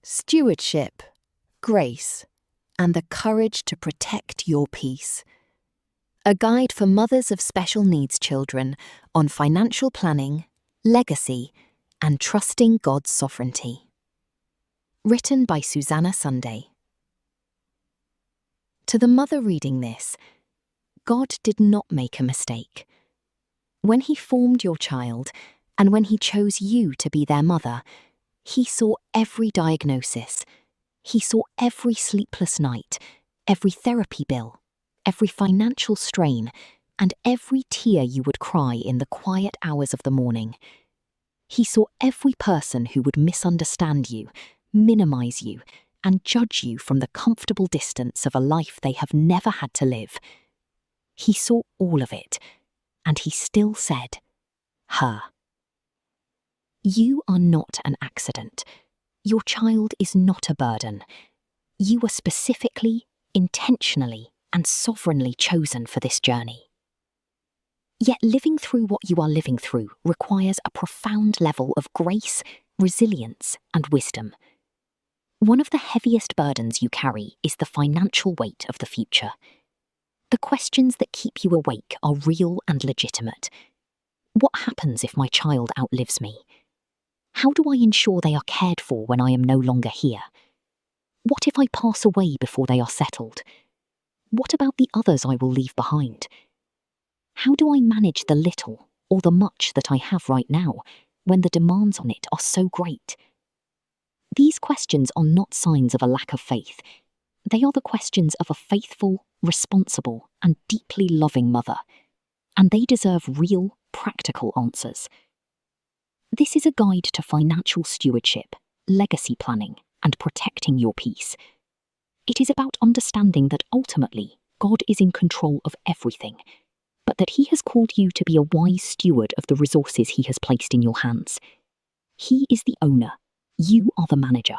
Stewardship, Grace, and the Courage to Protect Your Peace. A guide for mothers of special needs children on financial planning, legacy, and trusting God's sovereignty. Written by Susanna Sunday. To the mother reading this, God did not make a mistake. When He formed your child, and when He chose you to be their mother, He saw every diagnosis. He saw every sleepless night, every therapy bill, every financial strain, and every tear you would cry in the quiet hours of the morning. He saw every person who would misunderstand you, minimize you, and judge you from the comfortable distance of a life they have never had to live. He saw all of it, and He still said, "Her." You are not an accident. Your child is not a burden. You were specifically, intentionally, and sovereignly chosen for this journey. Yet living through what you are living through requires a profound level of grace, resilience, and wisdom. One of the heaviest burdens you carry is the financial weight of the future. The questions that keep you awake are real and legitimate. What happens if my child outlives me? How do I ensure they are cared for when I am no longer here? What if I pass away before they are settled? What about the others I will leave behind? How do I manage the little or the much that I have right now when the demands on it are so great? These questions are not signs of a lack of faith. They are the questions of a faithful, responsible, and deeply loving mother, and they deserve real, practical answers. This is a guide to financial stewardship, legacy planning, and protecting your peace. It is about understanding that ultimately God is in control of everything, but that He has called you to be a wise steward of the resources He has placed in your hands. He is the owner, you are the manager,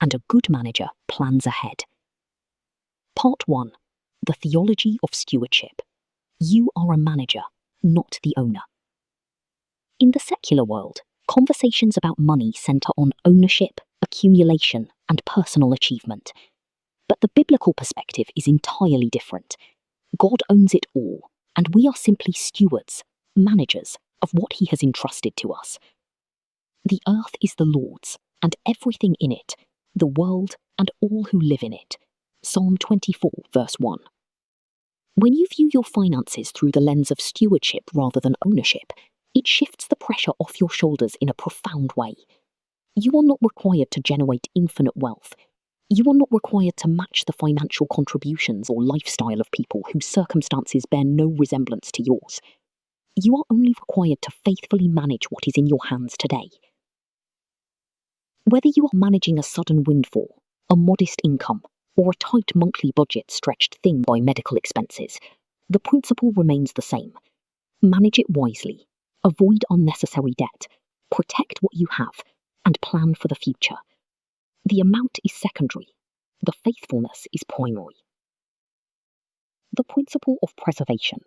and a good manager plans ahead. Part 1. The Theology of Stewardship. You are a manager, not the owner. In the secular world, conversations about money centre on ownership, accumulation, and personal achievement. But the biblical perspective is entirely different. God owns it all, and we are simply stewards, managers of what He has entrusted to us. The earth is the Lord's, and everything in it, the world and all who live in it. Psalm 24, verse 1. When you view your finances through the lens of stewardship rather than ownership, it shifts the pressure off your shoulders in a profound way. You are not required to generate infinite wealth. You are not required to match the financial contributions or lifestyle of people whose circumstances bear no resemblance to yours. You are only required to faithfully manage what is in your hands today. Whether you are managing a sudden windfall, a modest income, or a tight monthly budget stretched thin by medical expenses, the principle remains the same. Manage it wisely. Avoid unnecessary debt, protect what you have, and plan for the future. The amount is secondary. The faithfulness is primary. The principle of preservation.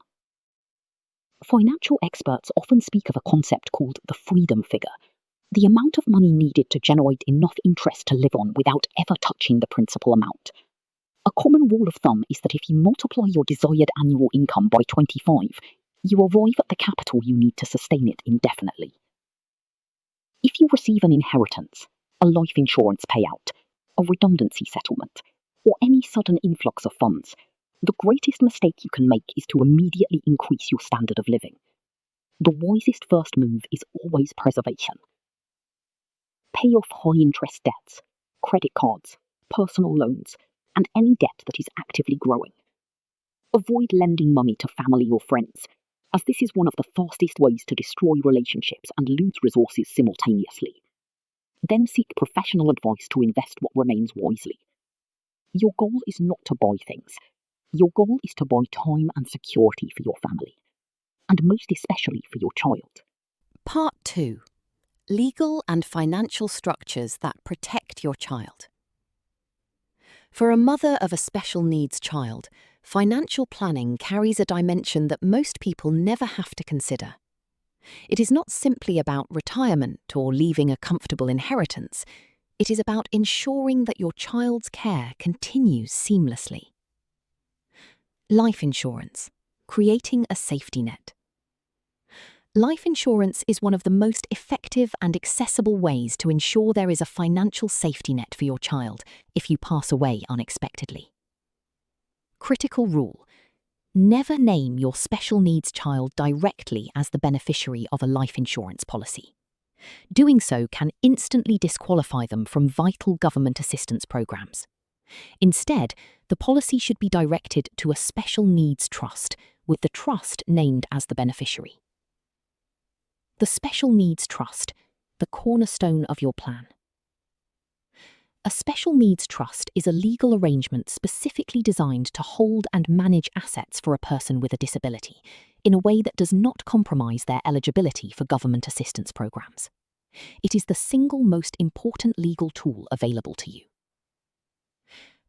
Financial experts often speak of a concept called the freedom figure, the amount of money needed to generate enough interest to live on without ever touching the principal amount. A common rule of thumb is that if you multiply your desired annual income by 25, you arrive at the capital you need to sustain it indefinitely. If you receive an inheritance, a life insurance payout, a redundancy settlement, or any sudden influx of funds, the greatest mistake you can make is to immediately increase your standard of living. The wisest first move is always preservation. Pay off high-interest debts, credit cards, personal loans, and any debt that is actively growing. Avoid lending money to family or friends, as this is one of the fastest ways to destroy relationships and lose resources simultaneously. Then seek professional advice to invest what remains wisely. Your goal is not to buy things. Your goal is to buy time and security for your family, and most especially for your child. Part 2. Legal and financial structures that protect your child. For a mother of a special needs child, financial planning carries a dimension that most people never have to consider. It is not simply about retirement or leaving a comfortable inheritance. It is about ensuring that your child's care continues seamlessly. Life insurance, creating a safety net. Life insurance is one of the most effective and accessible ways to ensure there is a financial safety net for your child if you pass away unexpectedly. Critical rule: never name your special needs child directly as the beneficiary of a life insurance policy. Doing so can instantly disqualify them from vital government assistance programs. Instead, the policy should be directed to a special needs trust, with the trust named as the beneficiary. The Special Needs Trust, the cornerstone of your plan. A special needs trust is a legal arrangement specifically designed to hold and manage assets for a person with a disability in a way that does not compromise their eligibility for government assistance programs. It is the single most important legal tool available to you.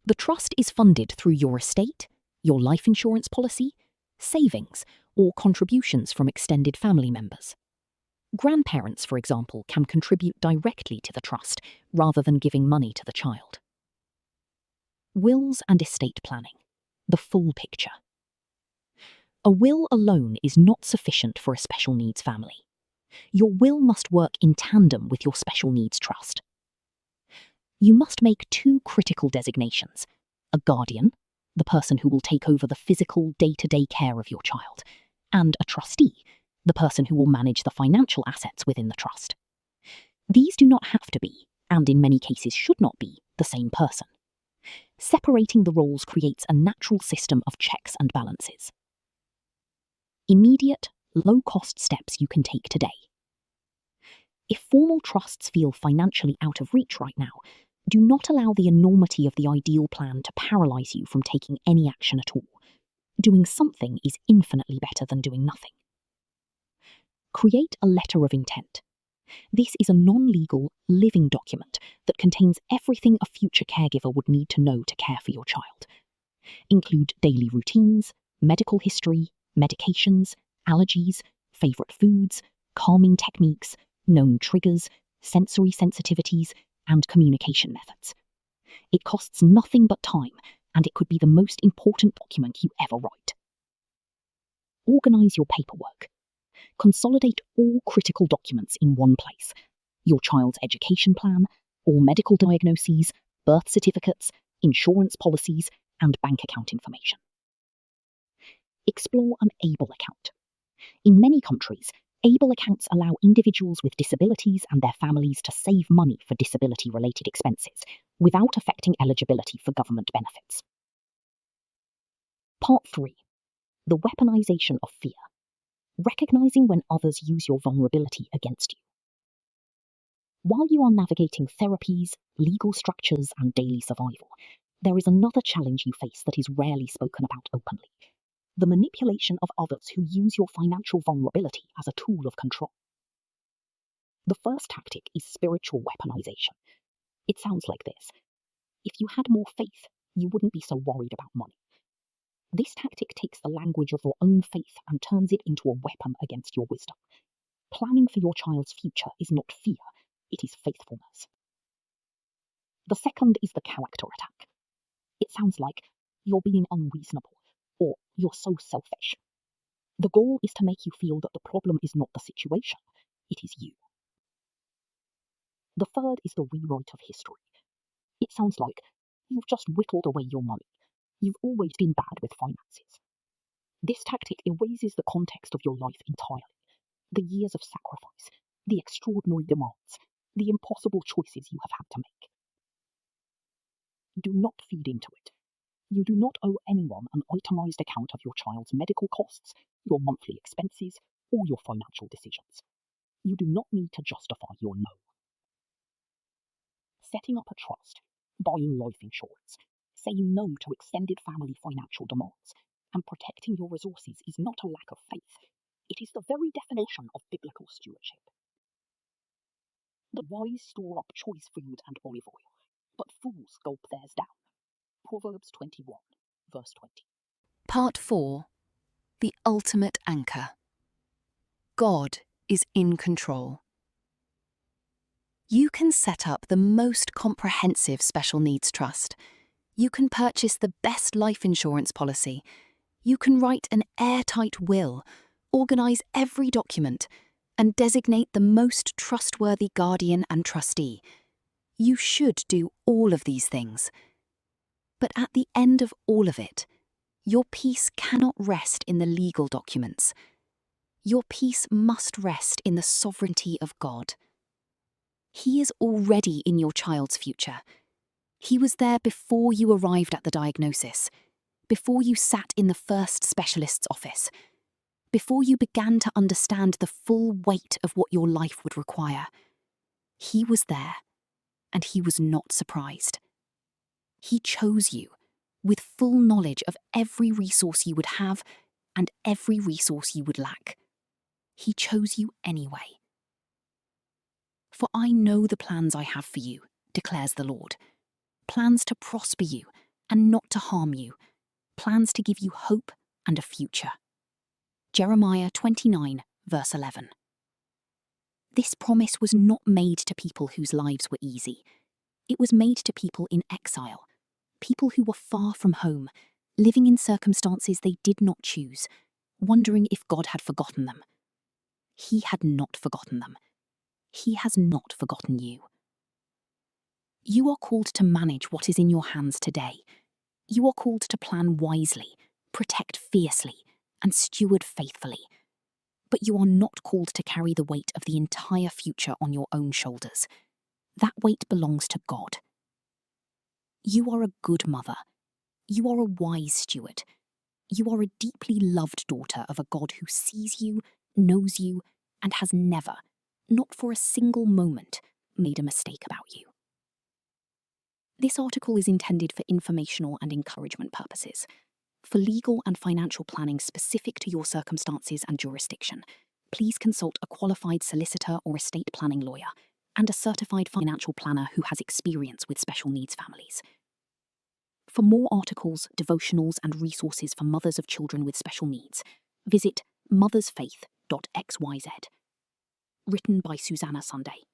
The trust is funded through your estate, your life insurance policy, savings, or contributions from extended family members. Grandparents, for example, can contribute directly to the trust rather than giving money to the child. Wills and estate planning. The full picture. A will alone is not sufficient for a special needs family. Your will must work in tandem with your special needs trust. You must make two critical designations: a guardian, the person who will take over the physical, day-to-day care of your child, and a trustee, the person who will manage the financial assets within the trust. These do not have to be, and in many cases should not be, the same person. Separating the roles creates a natural system of checks and balances. Immediate, low-cost steps you can take today. If formal trusts feel financially out of reach right now, do not allow the enormity of the ideal plan to paralyze you from taking any action at all. Doing something is infinitely better than doing nothing. Create a letter of intent. This is a non-legal, living document that contains everything a future caregiver would need to know to care for your child. Include daily routines, medical history, medications, allergies, favourite foods, calming techniques, known triggers, sensory sensitivities, and communication methods. It costs nothing but time, and it could be the most important document you ever write. Organise your paperwork. Consolidate all critical documents in one place: your child's education plan, all medical diagnoses, birth certificates, insurance policies, and bank account information. Explore an ABLE account. In many countries, ABLE accounts allow individuals with disabilities and their families to save money for disability-related expenses without affecting eligibility for government benefits. Part 3. The Weaponisation of Fear. Recognizing when others use your vulnerability against you. While you are navigating therapies, legal structures, and daily survival, there is another challenge you face that is rarely spoken about openly: the manipulation of others who use your financial vulnerability as a tool of control. The first tactic is spiritual weaponization. It sounds like this: if you had more faith, you wouldn't be so worried about money. This tactic takes the language of your own faith and turns it into a weapon against your wisdom. Planning for your child's future is not fear, it is faithfulness. The second is the character attack. It sounds like you're being unreasonable, or you're so selfish. The goal is to make you feel that the problem is not the situation, it is you. The third is the rewrite of history. It sounds like you've just whittled away your money. You've always been bad with finances. This tactic erases the context of your life entirely: the years of sacrifice, the extraordinary demands, the impossible choices you have had to make. Do not feed into it. You do not owe anyone an itemized account of your child's medical costs, your monthly expenses, or your financial decisions. You do not need to justify your no. Setting up a trust, buying life insurance, saying no to extended family financial demands, and protecting your resources is not a lack of faith. It is the very definition of biblical stewardship. The wise store up choice food and olive oil, but fools gulp theirs down. Proverbs 21, verse 20. Part 4. The ultimate anchor. God is in control. You can set up the most comprehensive special needs trust. You can purchase the best life insurance policy. You can write an airtight will, organise every document, and designate the most trustworthy guardian and trustee. You should do all of these things. But at the end of all of it, your peace cannot rest in the legal documents. Your peace must rest in the sovereignty of God. He is already in your child's future. He was there before you arrived at the diagnosis, before you sat in the first specialist's office, before you began to understand the full weight of what your life would require. He was there, and he was not surprised. He chose you, with full knowledge of every resource you would have and every resource you would lack. He chose you anyway. For I know the plans I have for you, declares the Lord. Plans to prosper you and not to harm you. Plans to give you hope and a future. Jeremiah 29, verse 11. This promise was not made to people whose lives were easy. It was made to people in exile, people who were far from home, living in circumstances they did not choose, wondering if God had forgotten them. He had not forgotten them. He has not forgotten you. You are called to manage what is in your hands today. You are called to plan wisely, protect fiercely, and steward faithfully. But you are not called to carry the weight of the entire future on your own shoulders. That weight belongs to God. You are a good mother. You are a wise steward. You are a deeply loved daughter of a God who sees you, knows you, and has never, not for a single moment, made a mistake about you. This article is intended for informational and encouragement purposes. For legal and financial planning specific to your circumstances and jurisdiction, please consult a qualified solicitor or estate planning lawyer and a certified financial planner who has experience with special needs families. For more articles, devotionals, and resources for mothers of children with special needs, visit mothersfaith.xyz. Written by Susanna Sunday.